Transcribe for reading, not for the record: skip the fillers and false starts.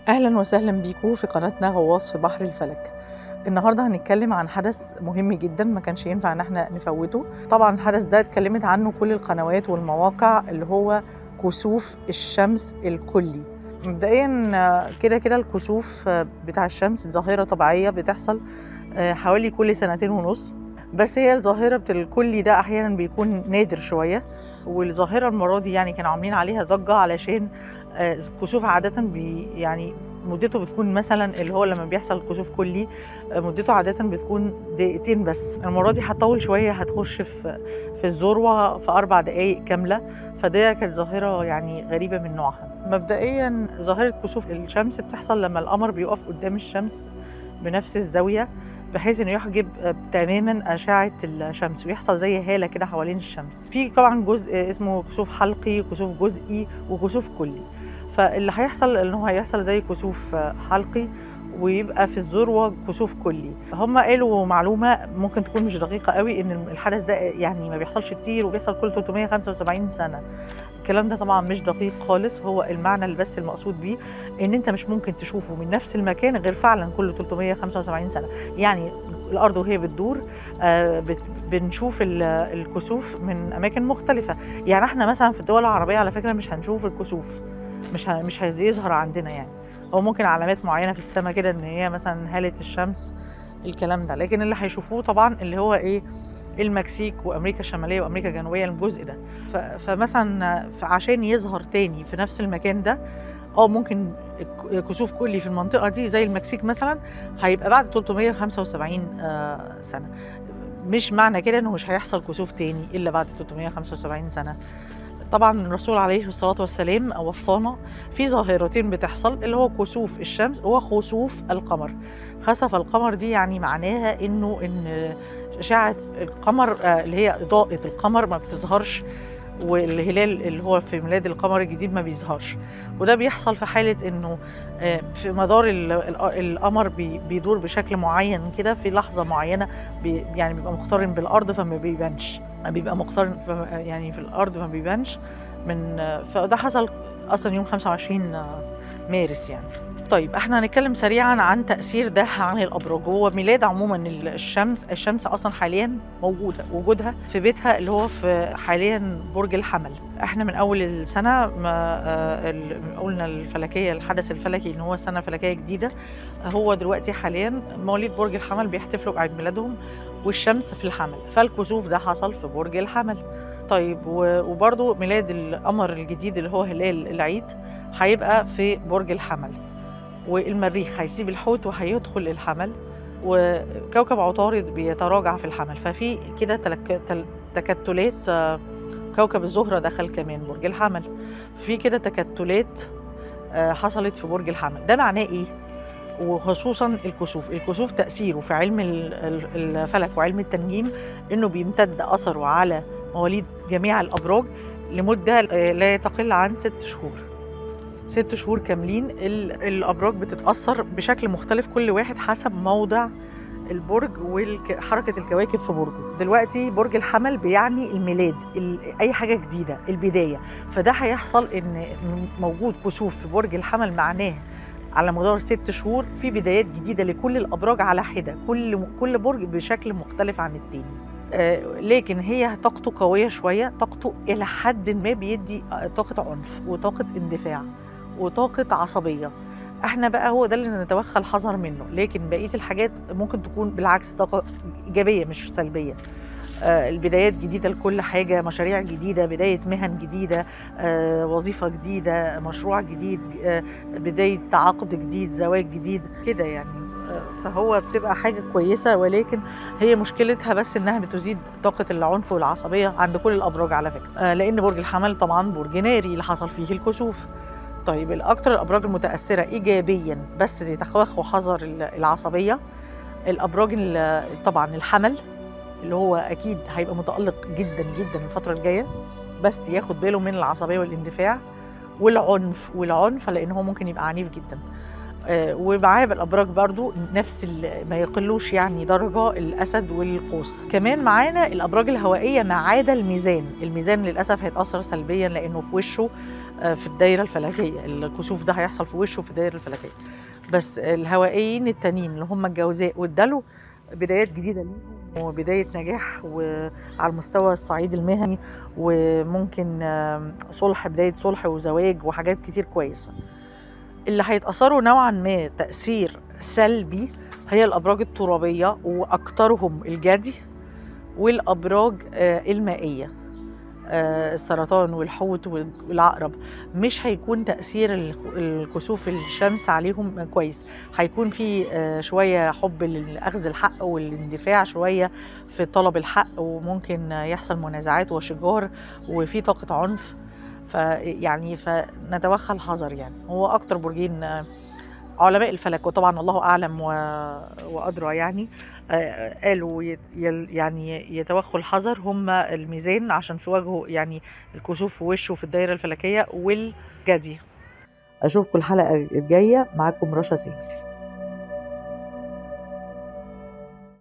أهلا وسهلا بيكم في قناتنا غواص في بحر الفلك. النهاردة هنتكلم عن حدث مهم جدا ما كانش ينفع ان احنا نفوته. طبعا الحدث ده اتكلمت عنه كل القنوات والمواقع، اللي هو كسوف الشمس الكلي. مبدئيا كده كده الكسوف بتاع الشمس ظاهرة طبيعية بتحصل حوالي كل 2.5 سنين. بس هي الظاهرة الكلي ده أحيانا بيكون نادر شوية، والظاهرة المرة دي يعني كانوا عاملين عليها ضجة علشان الكسوف عادة يعني مدته بتكون مثلا اللي هو لما بيحصل كسوف كلي مدته عادة بتكون دقيقتين بس. المرة دي هتطول شوية، هتخش في الذروة في 4 دقايق كاملة. فده كانت ظاهرة يعني غريبة من نوعها. مبدئيا ظاهرة كسوف الشمس بتحصل لما القمر بيقف قدام الشمس بنفس الزاوية، بحيث انه يحجب تماما اشعه الشمس ويحصل زي هاله كده حوالين الشمس. في طبعا جزء اسمه كسوف حلقي، كسوف جزئي، وكسوف كلي. فاللي هيحصل انه هيحصل زي كسوف حلقي، ويبقى في الذروه كسوف كلي. هم قالوا معلومه ممكن تكون مش دقيقه قوي، ان الحدث ده يعني ما بيحصلش كتير وبيحصل كل 375 سنه. الكلام ده طبعا مش دقيق خالص. هو المعنى اللي بس المقصود بيه ان انت مش ممكن تشوفه من نفس المكان غير فعلا كل 375 سنه. يعني الارض وهي بتدور بنشوف الكسوف من اماكن مختلفه. يعني احنا مثلا في الدول العربيه على فكره مش هنشوف الكسوف، مش هيظهر عندنا يعني. هو ممكن علامات معينه في السماء كده ان هي مثلا هاله الشمس، الكلام ده. لكن اللي هيشوفوه طبعا اللي هو ايه، المكسيك وامريكا الشماليه وامريكا الجنوبيه، الجزء ده. فمثلا عشان يظهر تاني في نفس المكان ده ممكن كسوف كلي في المنطقه دي زي المكسيك مثلا هيبقى بعد 375 سنه. مش معنى كده انه مش هيحصل كسوف تاني الا بعد 375 سنه. طبعا الرسول عليه الصلاه والسلام وصانا في ظاهرتين بتحصل، اللي هو كسوف الشمس وخسوف القمر. خسف القمر دي يعني معناها ان اشعه القمر اللي هي اضاءه القمر ما بتظهرش، والهلال اللي هو في ميلاد القمر الجديد ما بيظهرش. وده بيحصل في حالة انه في مدار القمر بيدور بشكل معين كده في لحظة معينة، يعني بيبقى مقترن بالأرض فما بيبانش، بيبقى مقترن يعني في الأرض ما بيبانش من فده حصل أصلا يوم 25 مارس يعني. طيب احنا هنتكلم سريعا عن تأثير ده عن الأبراج. هو ميلاد عموما الشمس أصلا حاليا موجودة، وجودها في بيتها اللي هو في حاليا برج الحمل. احنا من أول السنة ما قلنا الفلكية، الحدث الفلكي إن هو سنة فلكية جديدة. هو دلوقتي حاليا مواليد برج الحمل بيحتفلوا بعيد ميلادهم، والشمس في الحمل، فالكسوف ده حصل في برج الحمل. طيب وبرضو ميلاد القمر الجديد اللي هو هلال العيد هيبقى في برج الحمل، والمريخ هيسيب الحوت وهيدخل الحمل، وكوكب عطارد بيتراجع في الحمل. ففي كده تكتلات. كوكب الزهرة دخل كمان برج الحمل. في كده تكتلات حصلت في برج الحمل. ده معناه ايه؟ وخصوصا الكسوف تأثيره في علم الفلك وعلم التنجيم انه بيمتد اثره على مواليد جميع الابراج لمدة لا تقل عن 6 شهور. 6 شهور كاملين. الأبراج بتتأثر بشكل مختلف، كل واحد حسب موضع البرج وحركة الكواكب في برجه. دلوقتي برج الحمل بيعني الميلاد، أي حاجة جديدة، البداية. فده هيحصل إن موجود كسوف في برج الحمل، معناه على مدار 6 شهور في بدايات جديدة لكل الأبراج على حدة، كل برج بشكل مختلف عن التاني. لكن هي طاقته قوية شوية، طاقته إلى حد ما بيدي طاقة عنف وطاقة اندفاع وطاقة عصبية. احنا بقى هو ده اللي نتوخى الحذر منه. لكن بقية الحاجات ممكن تكون بالعكس طاقة إيجابية مش سلبية. البدايات جديدة لكل حاجة، مشاريع جديدة، بداية مهن جديدة، وظيفة جديدة، مشروع جديد، بداية عقد جديد، زواج جديد كده يعني. فهو بتبقى حاجة كويسة، ولكن هي مشكلتها بس انها بتزيد طاقة العنف والعصبية عند كل الابراج على فكرة. لان برج الحمل طبعا برج ناري اللي حصل فيه الكسوف. طيب الأكثر الأبراج المتأثرة إيجابيا بس تخوخ وحذر العصبية، الأبراج طبعا الحمل اللي هو أكيد هيبقى متألق جدا جدا الفترة الجاية، بس ياخد باله من العصبية والاندفاع والعنف لأن هو ممكن يبقى عنيف جدا. ومعاه بالابراج برضو نفس ما يقلوش يعني درجه، الاسد والقوس. كمان معانا الابراج الهوائيه ما عدا الميزان. الميزان للاسف هيتاثر سلبيا لانه في وشه في الدايرة الفلكية، الكسوف ده هيحصل في وشه في الدايرة الفلكية. بس الهوائيين التانيين اللي هم الجوزاء واداله بدايات جديدة ليهم وبداية نجاح وعلى المستوى الصعيد المهني، وممكن صلح، بداية صلح وزواج وحاجات كتير كويسة. اللي هيتأثروا نوعا ما تأثير سلبي هي الأبراج الترابية، وأكترهم الجدي والأبراج المائية، السرطان والحوت والعقرب. مش هيكون تأثير الكسوف الشمس عليهم كويس، هيكون في شوية حب لأخذ الحق والاندفاع شوية في طلب الحق، وممكن يحصل منازعات وشجار وفي طاقة عنف. فيعني فنتوخى الحذر. يعني هو أكتر برجين علماء الفلك، وطبعا الله أعلم وأدرى، يعني قالوا يعني يتوخوا الحذر هم الميزان، عشان في وجهه يعني الكسوف في وشه في الدايرة الفلكية، والجدي. أشوفكم الحلقة الجاية، معاكم رشا سامي.